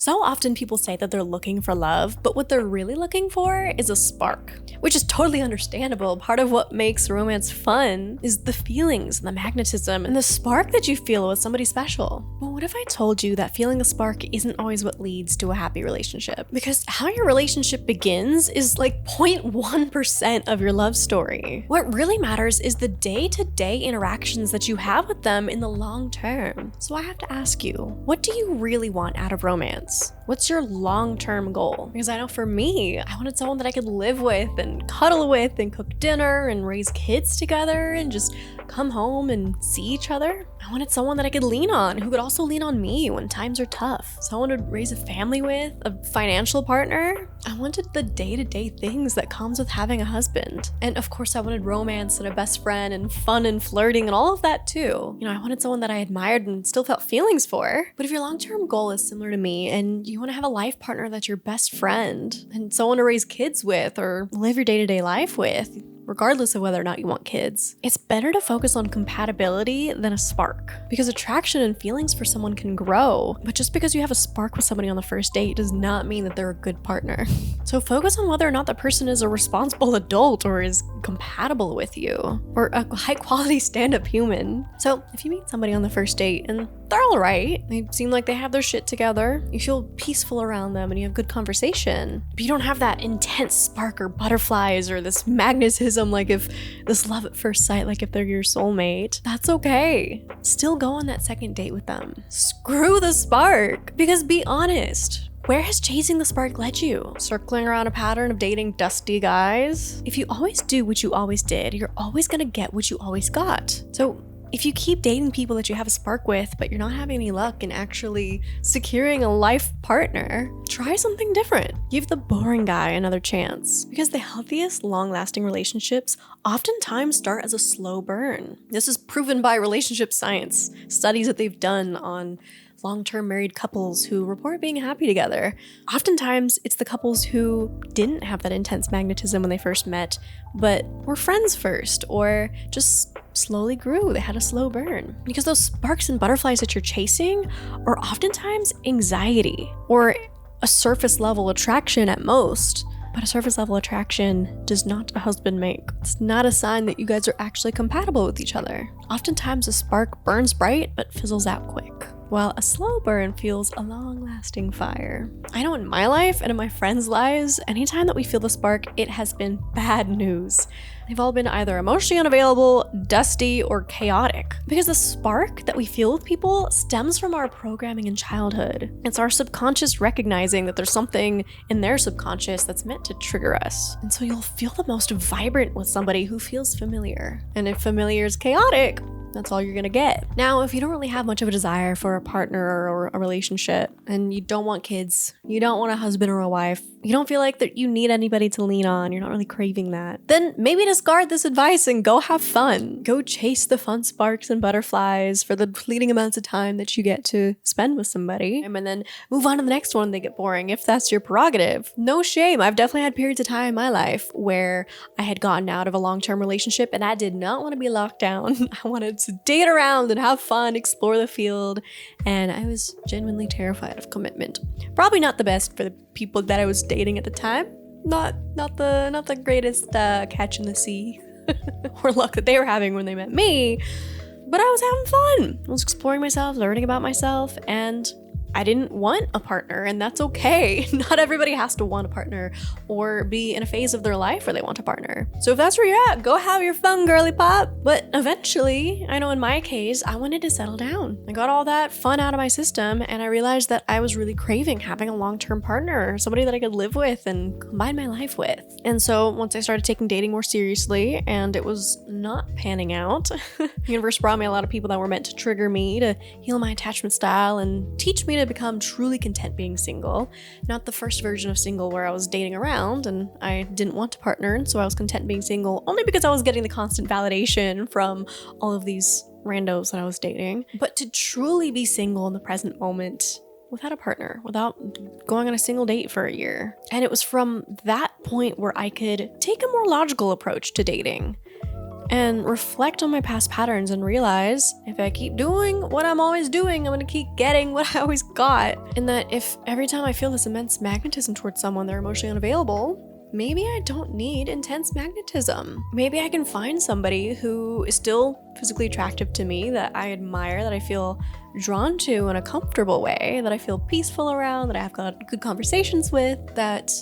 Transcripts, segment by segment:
So often people say that they're looking for love, but what they're really looking for is a spark, which is totally understandable. Part of what makes romance fun is the feelings, the magnetism, and the spark that you feel with somebody special. But what if I told you that feeling a spark isn't always what leads to a happy relationship? Because how your relationship begins is like 0.1% of your love story. What really matters is the day-to-day interactions that you have with them in the long term. So I have to ask you, what do you really want out of romance? What's your long-term goal? Because I know for me, I wanted someone that I could live with and cuddle with and cook dinner and raise kids together and just come home and see each other. I wanted someone that I could lean on, who could also lean on me when times are tough. Someone to raise a family with, a financial partner. I wanted the day-to-day things that comes with having a husband. And of course, I wanted romance and a best friend and fun and flirting and all of that too. I wanted someone that I admired and still felt feelings for. But if your long-term goal is similar to me and you want to have a life partner that's your best friend and someone to raise kids with or live your day-to-day life with, regardless of whether or not you want kids, it's better to focus on compatibility than a spark. Because attraction and feelings for someone can grow, but just because you have a spark with somebody on the first date does not mean that they're a good partner. So focus on whether or not the person is a responsible adult or is compatible with you, or a high quality stand-up human. So if you meet somebody on the first date and they're all right, they seem like they have their shit together, you feel peaceful around them and you have good conversation, but you don't have that intense spark or butterflies or this magnetism, like if this love at first sight, like if they're your soulmate, that's okay. Still go on that second date with them. Screw the spark. Because be honest, where has chasing the spark led you? Circling around a pattern of dating dusty guys? If you always do what you always did, you're always gonna get what you always got. So if you keep dating people that you have a spark with, but you're not having any luck in actually securing a life partner, try something different. Give the boring guy another chance. Because the healthiest, long-lasting relationships oftentimes start as a slow burn. This is proven by relationship science, studies that they've done on long-term married couples who report being happy together. Oftentimes, it's the couples who didn't have that intense magnetism when they first met, but were friends first, or just slowly grew. They had a slow burn. Because those sparks and butterflies that you're chasing are oftentimes anxiety, or a surface level attraction at most. But a surface level attraction does not a husband make. It's not a sign that you guys are actually compatible with each other. Oftentimes a spark burns bright but fizzles out quick, while a slow burn fuels a long-lasting fire. I know in my life and in my friends' lives, anytime that we feel the spark, it has been bad news. They've all been either emotionally unavailable, dusty, or chaotic. Because the spark that we feel with people stems from our programming in childhood. It's our subconscious recognizing that there's something in their subconscious that's meant to trigger us. And so you'll feel the most vibrant with somebody who feels familiar. And if familiar is chaotic, that's all you're gonna get. Now, if you don't really have much of a desire for a partner or a relationship, and you don't want kids, you don't want a husband or a wife, you don't feel like that you need anybody to lean on, you're not really craving that, then maybe discard this advice and go have fun. Go chase the fun sparks and butterflies for the fleeting amounts of time that you get to spend with somebody, and then move on to the next one when they get boring, if that's your prerogative. No shame. I've definitely had periods of time in my life where I had gotten out of a long-term relationship and I did not want to be locked down. I wanted to date around and have fun, explore the field, and I was genuinely terrified of commitment. Probably not the best for the people that I was dating at the time. Not the greatest catch in the sea or luck that they were having when they met me, but I was having fun. I was exploring myself, learning about myself, and I didn't want a partner, and that's okay. Not everybody has to want a partner or be in a phase of their life where they want a partner. So if that's where you're at, go have your fun, girly pop. But eventually, I know in my case, I wanted to settle down. I got all that fun out of my system, and I realized that I was really craving having a long-term partner, somebody that I could live with and combine my life with. And so once I started taking dating more seriously, and it was not panning out, the universe brought me a lot of people that were meant to trigger me, to heal my attachment style, and teach me to become truly content being single. Not the first version of single where I was dating around and I didn't want a partner, and so I was content being single only because I was getting the constant validation from all of these randos that I was dating. But to truly be single in the present moment without a partner, without going on a single date for a year. And it was from that point where I could take a more logical approach to dating and reflect on my past patterns and realize if I keep doing what I'm always doing, I'm gonna keep getting what I always got. And that if every time I feel this immense magnetism towards someone, they're emotionally unavailable, maybe I don't need intense magnetism. Maybe I can find somebody who is still physically attractive to me, that I admire, that I feel drawn to in a comfortable way, that I feel peaceful around, that I have got good conversations with, that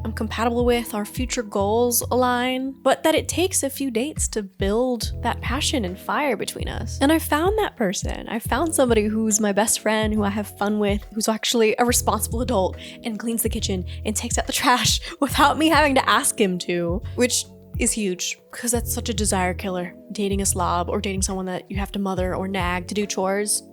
I'm compatible with, our future goals align, but that it takes a few dates to build that passion and fire between us. And I found that person. I found somebody who's my best friend, who I have fun with, who's actually a responsible adult and cleans the kitchen and takes out the trash without me having to ask him to, which is huge because that's such a desire killer. Dating a slob or dating someone that you have to mother or nag to do chores.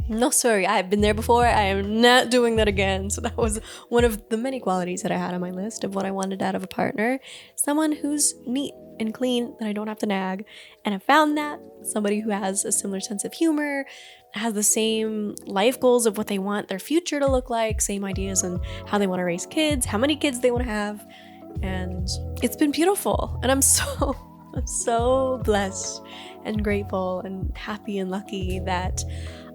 No, sorry, I've been there before. I am not doing that again. So that was one of the many qualities that I had on my list of what I wanted out of a partner. Someone who's neat and clean, that I don't have to nag. And I found that. Somebody who has a similar sense of humor, has the same life goals of what they want their future to look like, same ideas on how they want to raise kids, how many kids they want to have. And it's been beautiful. And I'm so blessed and grateful and happy and lucky that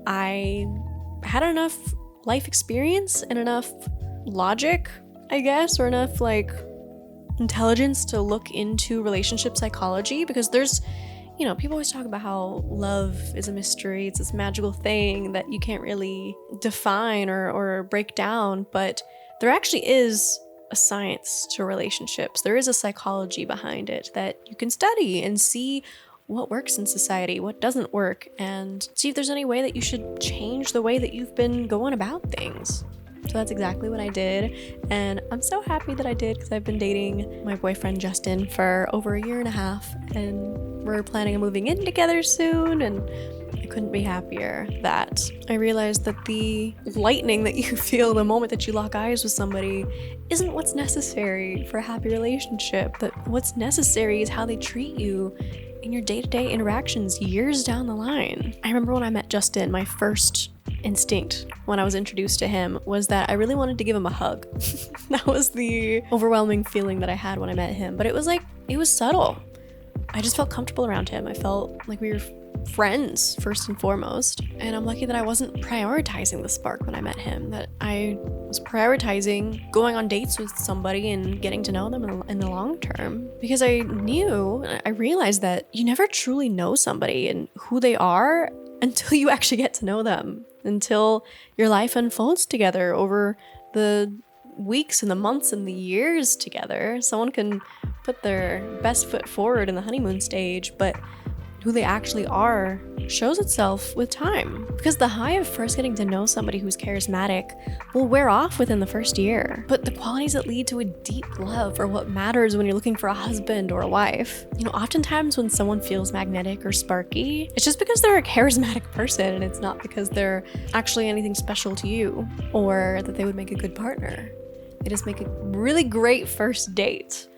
I had enough life experience and enough logic, I guess, or enough intelligence to look into relationship psychology, because there's, people always talk about how love is a mystery. It's this magical thing that you can't really define or break down, but there actually is a science to relationships. There is a psychology behind it that you can study and see what works in society, what doesn't work, and see if there's any way that you should change the way that you've been going about things. So that's exactly what I did, and I'm so happy that I did, because I've been dating my boyfriend Justin for over a year and a half, and we're planning on moving in together soon, and I couldn't be happier that I realized that the lightning that you feel the moment that you lock eyes with somebody isn't what's necessary for a happy relationship, that what's necessary is how they treat you in your day-to-day interactions years down the line. I remember when I met Justin, my first instinct when I was introduced to him was that I really wanted to give him a hug. That was the overwhelming feeling that I had when I met him, but it was subtle. I just felt comfortable around him. I felt like we were friends first and foremost, and I'm lucky that I wasn't prioritizing the spark when I met him, that I was prioritizing going on dates with somebody and getting to know them in the long term, because I realized that you never truly know somebody and who they are until you actually get to know them, until your life unfolds together over the weeks and the months and the years together. Someone can put their best foot forward in the honeymoon stage, but who they actually are shows itself with time, because the high of first getting to know somebody who's charismatic will wear off within the first year, but the qualities that lead to a deep love are what matters when you're looking for a husband or a wife. Oftentimes when someone feels magnetic or sparky, it's just because they're a charismatic person, and it's not because they're actually anything special to you or that they would make a good partner. They just make a really great first date.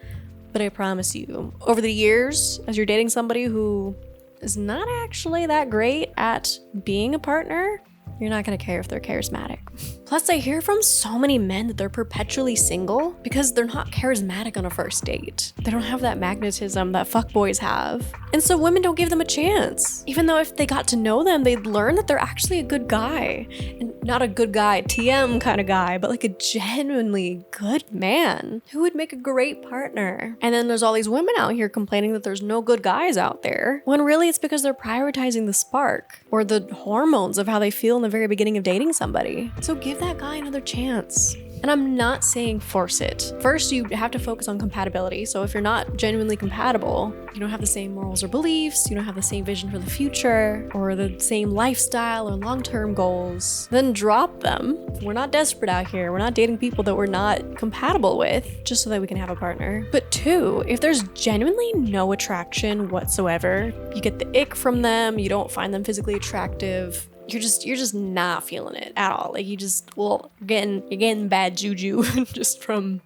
But I promise you, over the years, as you're dating somebody who is not actually that great at being a partner, you're not going to care if they're charismatic. Plus, I hear from so many men that they're perpetually single because they're not charismatic on a first date. They don't have that magnetism that fuckboys have. And so women don't give them a chance. Even though if they got to know them, they'd learn that they're actually a good guy. And not a good guy, TM kind of guy, but like a genuinely good man who would make a great partner. And then there's all these women out here complaining that there's no good guys out there, when really it's because they're prioritizing the spark or the hormones of how they feel in the very beginning of dating somebody. So give that guy another chance. And I'm not saying force it. First, you have to focus on compatibility. So if you're not genuinely compatible, you don't have the same morals or beliefs, you don't have the same vision for the future, or the same lifestyle or long-term goals, then drop them. We're not desperate out here. We're not dating people that we're not compatible with just so that we can have a partner. But two, if there's genuinely no attraction whatsoever, you get the ick from them, you don't find them physically attractive, you're just not feeling it at all. Like you're getting bad juju just from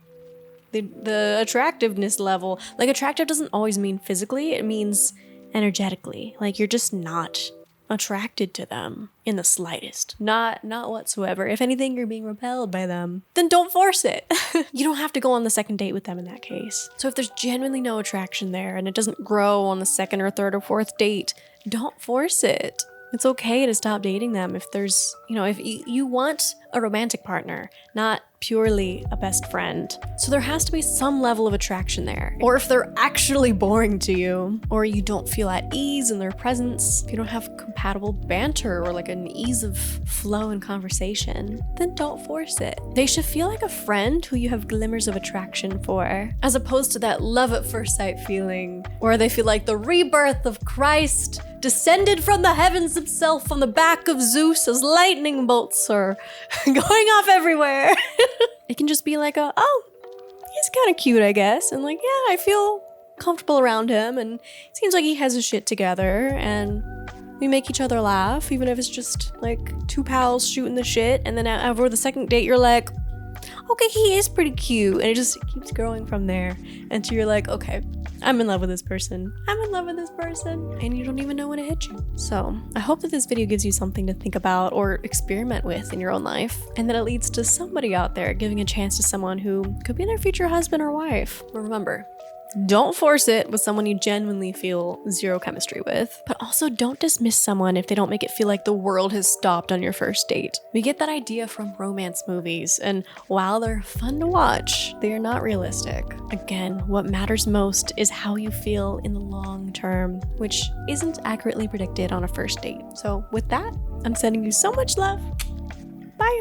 the attractiveness level. Like attractive doesn't always mean physically, it means energetically. Like you're just not attracted to them in the slightest. Not whatsoever. If anything, you're being repelled by them. Then don't force it. You don't have to go on the second date with them in that case. So if there's genuinely no attraction there and it doesn't grow on the second or third or fourth date, don't force it. It's okay to stop dating them if there's, if you want a romantic partner, not purely a best friend. So there has to be some level of attraction there. Or if they're actually boring to you, or you don't feel at ease in their presence, if you don't have compatible banter or like an ease of flow in conversation, then don't force it. They should feel like a friend who you have glimmers of attraction for, as opposed to that love at first sight feeling where they feel like the rebirth of Christ descended from the heavens himself on the back of Zeus as lightning bolts are going off everywhere. It can just be like he's kind of cute, I guess. And like, yeah, I feel comfortable around him and it seems like he has his shit together and we make each other laugh, even if it's just like two pals shooting the shit. And then over the second date, you're like, okay, he is pretty cute. And it just keeps growing from there until you're like, okay, I'm in love with this person. I'm in love with this person. And you don't even know when it hit you. So I hope that this video gives you something to think about or experiment with in your own life. And that it leads to somebody out there giving a chance to someone who could be their future husband or wife. But remember, don't force it with someone you genuinely feel zero chemistry with. But also don't dismiss someone if they don't make it feel like the world has stopped on your first date. We get that idea from romance movies, and while they're fun to watch, they are not realistic. Again, what matters most is how you feel in the long term, which isn't accurately predicted on a first date. So with that, I'm sending you so much love. Bye.